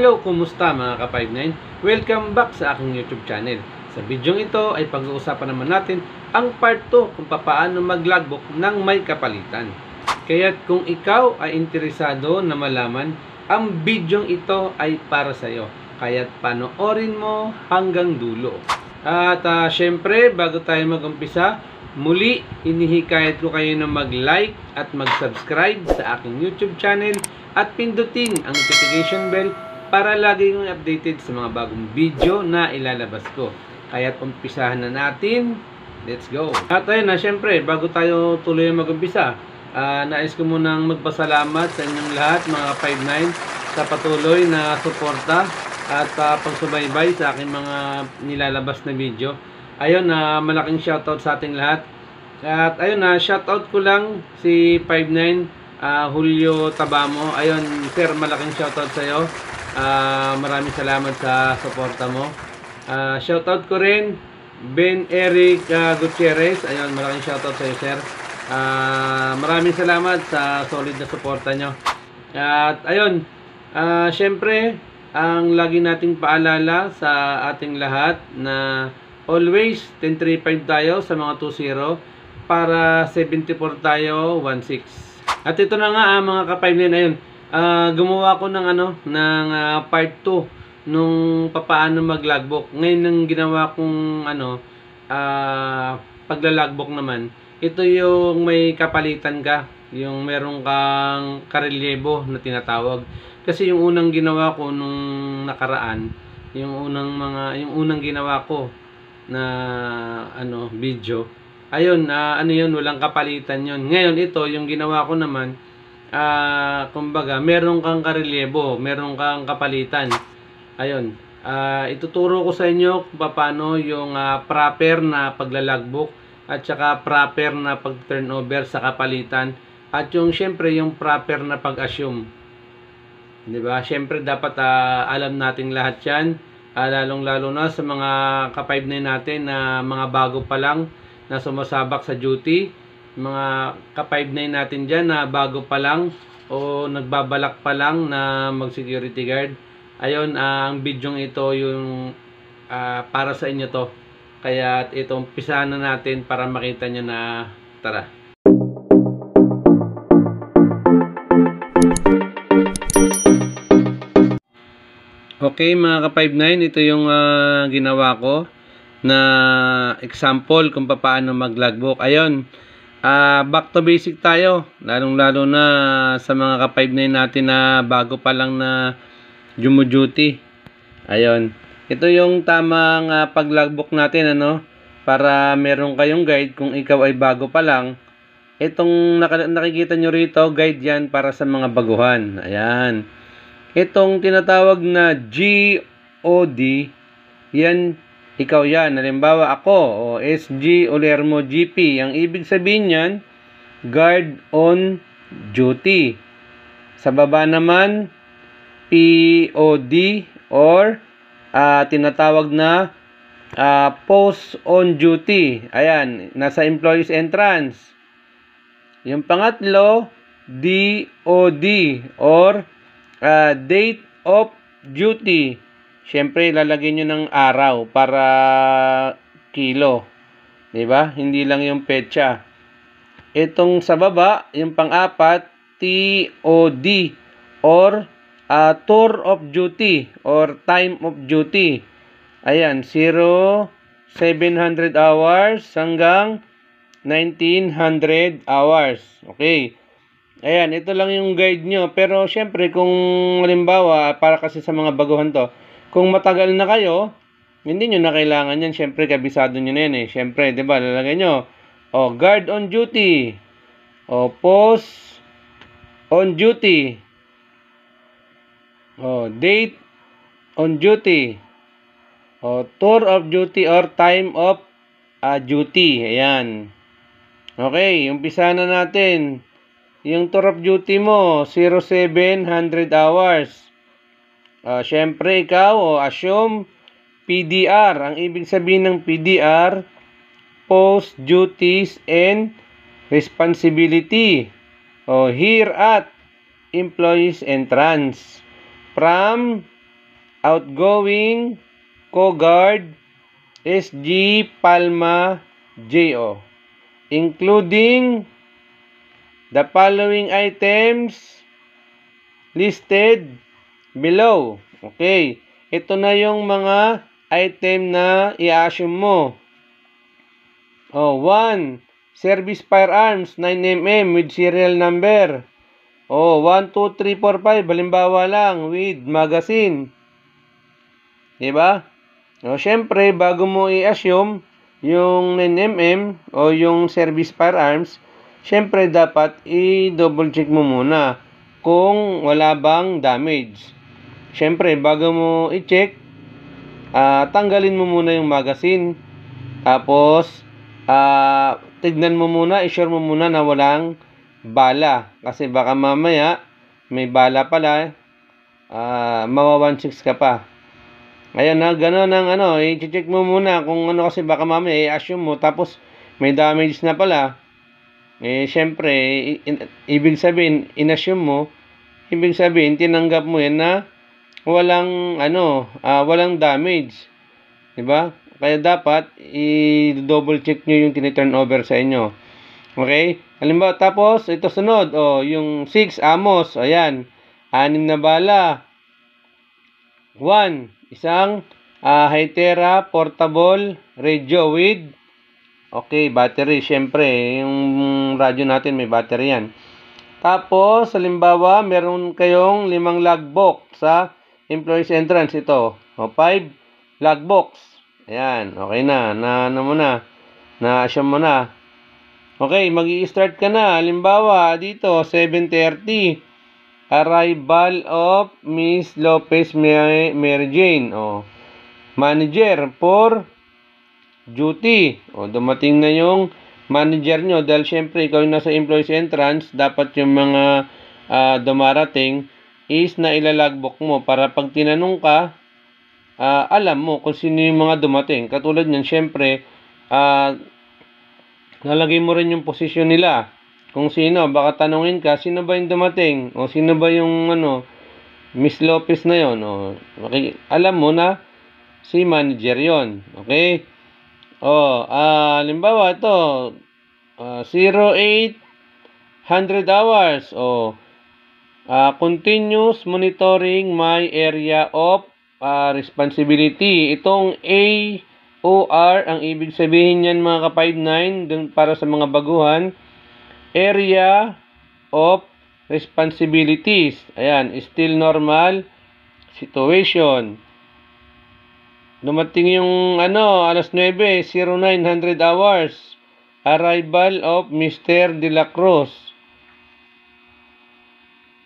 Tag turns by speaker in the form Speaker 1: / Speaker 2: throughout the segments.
Speaker 1: Hello, kumusta mga ka-59? Welcome back sa aking YouTube channel. Sa video ito ay pag-uusapan naman natin ang part 2 kung paano mag-logbook ng may kapalitan. Kaya kung ikaw ay interesado na malaman, ang video ito ay para sa iyo. Kaya panoorin mo hanggang dulo. At syempre, bago tayo mag-umpisa, muli, hinihikayat ko kayo na mag-like at mag-subscribe sa aking YouTube channel at pindutin ang notification bell para lagi kong updated sa mga bagong video na ilalabas ko. Kaya umpisahan na natin. Let's go! At ayun na, syempre, bago tayo tuloy mag-umpisa, nais ko munang magpasalamat sa inyong lahat, mga 59, sa patuloy na suporta at pagsubaybay sa aking mga nilalabas na video. Ayun, malaking shoutout sa ating lahat. At ayun, shoutout ko lang si 59, Julio Tabamo. Ayun, sir, malaking shoutout sa iyo. Maraming salamat sa suporta mo. Shoutout ko rin Ben Eric Gutierrez. Ayun, malaking shoutout sa iyo, sir. Maraming salamat sa solid na suporta nyo. At ayun, syempre, ang lagi nating paalala sa ating lahat na always 10-3-5 tayo sa mga 2-0 para 74 tayo 1-6. At ito na nga mga ka-5 na yun. Gumawa ko ng part 2 nung papaano mag-logbook. Ngayon nang ginawa kong pagla-logbook naman, ito yung may kapalitan ka, yung meron kang karelyebo na tinatawag. Kasi yung unang ginawa ko nung nakaraan, yung unang ginawa ko na video, ayun, yun, walang kapalitan yun. Ngayon ito yung ginawa ko naman, kumbaga meron kang karelyebo, meron kang kapalitan. Ayun, ituturo ko sa inyo kung paano yung proper na pagla-logbook at saka proper na pag-turnover sa kapalitan at yung syempre yung proper na pag-assume. 'Di ba? Syempre dapat alam nating lahat 'yan, lalong-lalo na sa mga ka-5 natin na mga bago pa lang na sumasabak sa duty, mga ka-5 natin diyan na bago pa lang o nagbabalak pa lang na mag-security guard. Ayun, ang video ito yung para sa inyo to. Kaya ito, umpisahan na natin para makita nyo na. Tara. Okay mga ka-59, ito yung ginawa ko na example kung paano mag-logbook. Ayun, back to basic tayo, lalong-lalo na sa mga ka-5 natin na bago pa lang na duty. Ayun, ito yung tamang pag-logbook natin, para meron kayong guide kung ikaw ay bago pa lang. Itong nakikita nyo rito, guide yan para sa mga baguhan. Ayan, itong tinatawag na GOD, yan, ikaw yan. Halimbawa ako, SG Olermo GP. Ang ibig sabihin yan, guard on duty. Sa baba naman, POD or tinatawag na post on duty. Ayan, nasa employees entrance. Yung pangatlo, DOD or date of duty. Siyempre, lalagyan nyo ng araw para kilo. Diba? Hindi lang yung petsa. Itong sa baba, yung pang-apat, TOD or tour of duty or time of duty. Ayan, 700 hours hanggang 1900 hours. Okay. Ayan, ito lang yung guide nyo. Pero syempre, kung halimbawa, para kasi sa mga baguhan to, kung matagal na kayo, hindi nyo na kailangan yan. Syempre, kabisado nyo na yan eh. Syempre, diba, lalagay nyo. Guard on duty. Post on duty. Date on duty. Tour of duty or time of duty. Ayan. Okay, umpisa na natin. Yung tour of duty mo, 0700 hours. Syempre, ikaw, assume PDR. Ang ibig sabihin ng PDR, Post Duties and Responsibility. Here at Employees Entrance. From outgoing Coguard SG Palma JO, including the following items listed below. Okay, ito na yung mga item na i-assume mo. 1. Service firearms 9mm with serial number. 1, 2, 3, 4, 5 halimbawa lang with magazine. Diba? Syempre, bago mo i-assume yung 9mm o yung service firearms, syempre dapat i-double check mo muna kung wala bang damage. Syempre, bago mo i-check, tanggalin mo muna yung magazine. Tapos, tignan mo muna, i-sure mo muna na walang bala. Kasi baka mamaya, may bala pala, mawa 1.6 ka pa. Ayan na, gano'n ang i-check mo muna kung ano kasi baka mamaya i-assume mo. Tapos, may damage na pala. Syempre, ibig sabihin, in-assume mo, ibig sabihin, tinanggap mo yan na walang damage. Diba? Kaya dapat i-double check nyo yung tini-turn over sa inyo. Okay? Halimbawa, tapos ito sunod, yung 6 amos, ayan, 6 na bala. 1, isang Hytera portable radio with battery. Syempre, yung radyo natin may battery yan. Tapos, halimbawa, meron kayong 5 logbook sa employees entrance. Ito, 5 logbox. Ayan, okay na. Na-assume mo na. Okay, mag-i-start ka na. Halimbawa, dito, 7:30. Arrival of Miss Lopez Mary Jane. Manager for duty. Dumating na yung manager nyo. Dahil syempre, ikaw yung nasa employees entrance, dapat yung mga dumarating is na ilalagbook mo para pag tinanong ka, alam mo kung sino yung mga dumating. Katulad niyan, syempre, lalagay mo rin yung posisyon nila. Kung sino, baka tanungin ka, sino ba yung dumating? O sino ba yung Miss Lopez na yon? Alam mo na si manager yon. Okay? Halimbawa ito, 0800 hours. Continuous monitoring my area of responsibility. Itong AOR, ang ibig sabihin niyan mga ka-59, dun para sa mga baguhan, area of responsibilities. Ayan, still normal situation. Dumating yung alas 9:09 hours. Arrival of Mr. De La Cruz.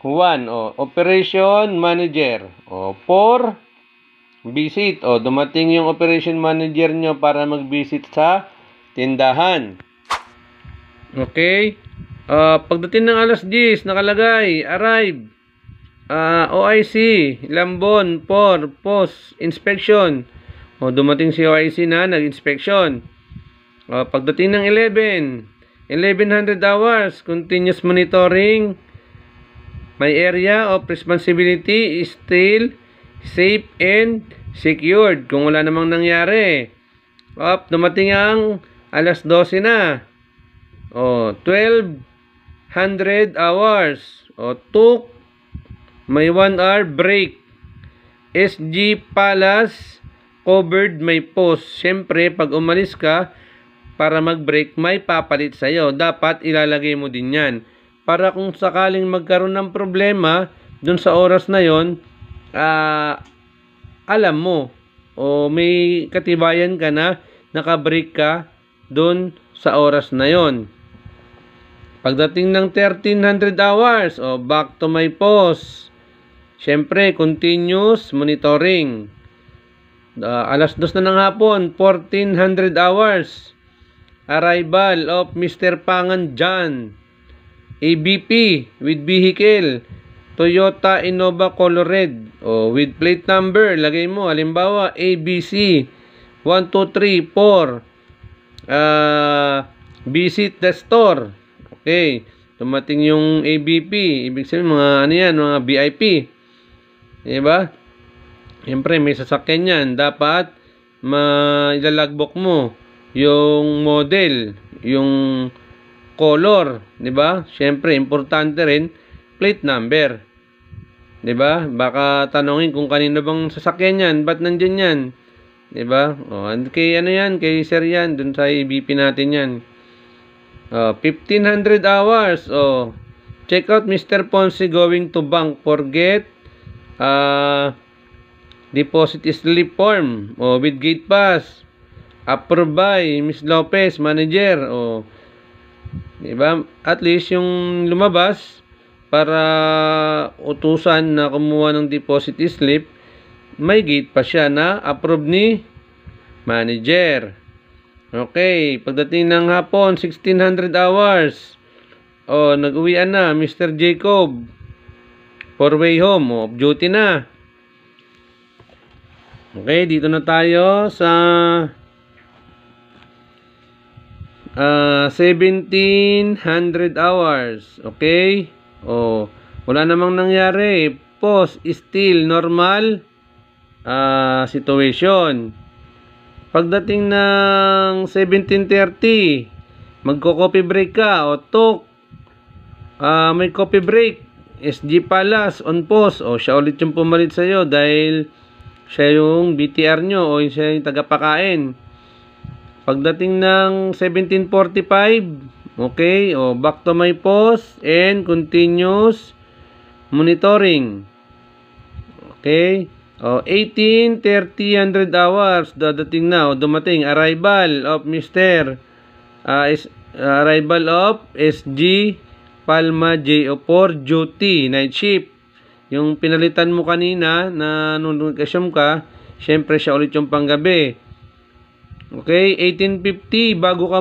Speaker 1: 1, operation manager. 4, visit. Dumating yung operation manager nyo para mag-visit sa tindahan. Okay. Pagdating ng alas 10, nakalagay, arrive. OIC, Lambon, for post inspection. Dumating si OIC na, nag-inspection. Pagdating ng 1100 hours, continuous monitoring. My area of responsibility is still safe and secured. Kung wala namang nangyari. Dumating ang alas 12 na. 1200 hours. Took may 1 hour break. SG Palace covered may post. Siyempre, pag umalis ka para mag-break, may papalit sa'yo. Dapat ilalagay mo din yan. Para kung sakaling magkaroon ng problema dun sa oras na yon, alam mo o may katibayan ka na nakabreak ka dun sa oras na yon. Pagdating ng 1300 hours, back to my post. Siyempre, continuous monitoring. Alas 2 na ng hapon, 1400 hours. Arrival of Mr. Pangan John. ABP with vehicle Toyota Innova color red with plate number, lagay mo halimbawa ABC 1234. Visit the store. Okay, dumating yung ABP, ibig sabihin mga yan, mga VIP, diba? Siyempre, may sasakyan yan. Dapat, ilalagbook mo yung model, yung color, di ba? Siyempre, importante rin, plate number. Di ba? Baka tanongin kung kanino bang sasakyan yan, ba't nandyan yan? Di ba? O, kay ano yan, kay sir yan, dun sa EBP natin yan. 1500 hours. Check out Mr. Ponce going to bank. Forget deposit slip form. With gate pass. Approved by Miss Lopez, manager. Diba? At least yung lumabas para utusan na kumuha ng deposit slip, may gate pa siya na approved ni manager. Okay, pagdating ng hapon, 1600 hours. Nag-uwian na, Mr. Jacob. For way home, off duty na. Okay, dito na tayo sa 1700 hours. Okay? Wala namang nangyari. Post, still, normal situation. Pagdating ng 17:30, magko-coffee break ka may coffee break. SG Palace on post. Siya ulit yung pumalit sa'yo dahil siya yung BTR nyo siya yung tagapakain. Pagdating ng 17:45, okay, back to my post and continuous monitoring. Okay. 18:30 hours dadating na dumating arrival of arrival of SG Palma JO4 duty night shift. Yung pinalitan mo kanina na nung nag-assume ka, syempre siya ulit yung panggabi. Okay, 18:50 bago ka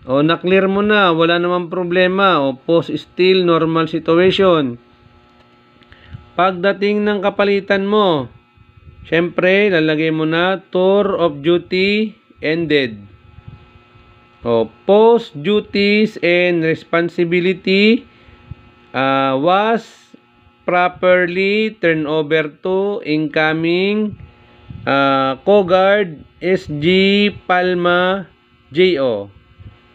Speaker 1: na-clear mo na, wala namang problema. Post still normal situation. Pagdating ng kapalitan mo, syempre, lalagay mo na tour of duty ended. Post duties and responsibility was properly turned over to incoming Coguard SG Palma JO,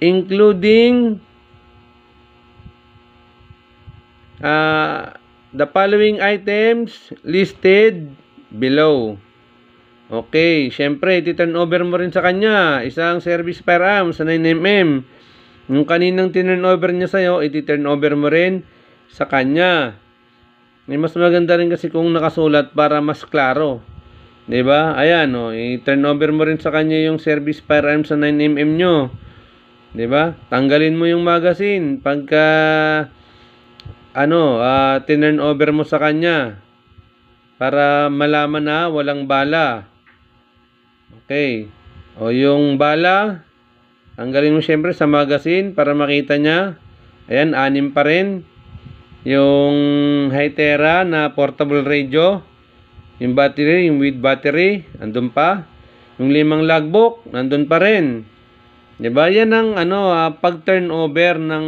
Speaker 1: including the following items listed below. Okay, syempre, iti-turn over mo rin sa kanya. Isang service firearm sa 9mm. Yung kaninang tinurn over niya sa'yo, iti-turn over mo rin sa kanya. Mas maganda rin kasi kung nakasulat para mas klaro. Diba? Ayan, i-turn over mo rin sa kanya yung service firearm sa 9mm nyo. Diba? Tanggalin mo yung magazine pagka tinurn over mo sa kanya para malaman na walang bala. Okay. Yung bala, tanggalin mo syempre sa magazine para makita niya. Ayan, 6 pa rin. Yung Hytera na portable radio, yung battery, yung with battery, andun pa. Yung 5 logbook, nandun pa rin. Diba? Yan ang pag-turn over ng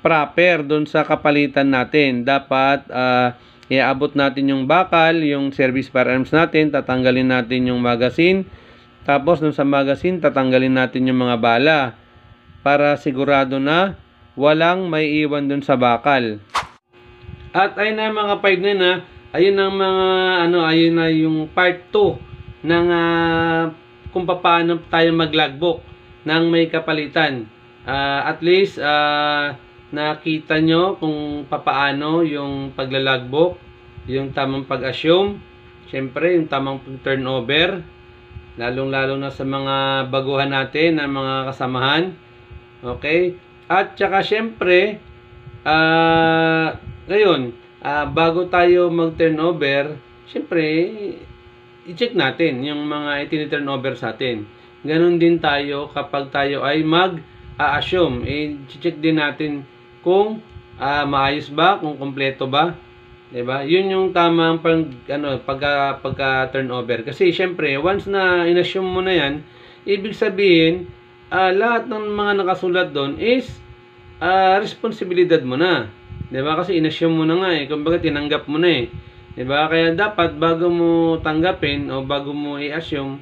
Speaker 1: proper doon sa kapalitan natin. Dapat iaabot natin yung bakal, yung service firearms natin, tatanggalin natin yung magazine, tapos doon sa magazine tatanggalin natin yung mga bala para sigurado na walang may iwan doon sa bakal. At ayun na mga 5 na ayun ang mga ayun na yung part 2 ng kung paano tayo mag-logbook ng may kapalitan. At least nakita nyo kung papaano yung paglalogbook, yung tamang pag-assume, syempre yung tamang turnover, lalong-lalo na sa mga baguhan natin na mga kasamahan. Okay? At saka syempre, ngayon, bago tayo mag-turnover, syempre, i-check natin yung mga itini-turnover sa atin. Ganon din tayo kapag tayo ay mag-assume. I-check din natin kung maayos ba, kung kompleto ba, 'di ba? 'Yun yung tamang pagka-turnover. Kasi syempre, once na inassume mo na 'yan, ibig sabihin, lahat ng mga nakasulat doon is responsibilidad mo na. 'Di ba? Kasi inassume mo na nga kumbaga tinanggap mo na Diba? Kaya dapat bago mo tanggapin o bago mo i-assume,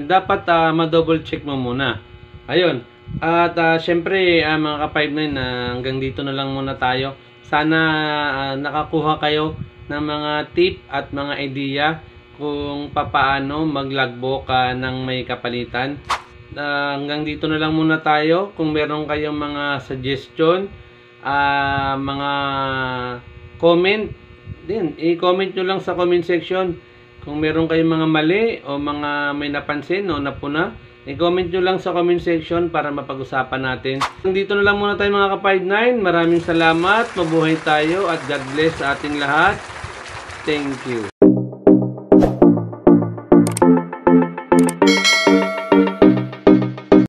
Speaker 1: dapat ma-double check mo muna. Ayun. At syempre mga ka-5-9, hanggang dito na lang muna tayo. Sana nakakuha kayo ng mga tip at mga idea kung papaano mag-logbook ng may kapalitan. Hanggang dito na lang muna tayo. Kung meron kayong mga suggestion, mga comment din, i-comment nyo lang sa comment section. Kung meron kayong mga mali o mga may napansin o napuna, i-comment nyo lang sa comment section para mapag-usapan natin. Dito na lang muna tayo mga ka-5-9. Maraming salamat, mabuhay tayo at God bless sa ating lahat. Thank you.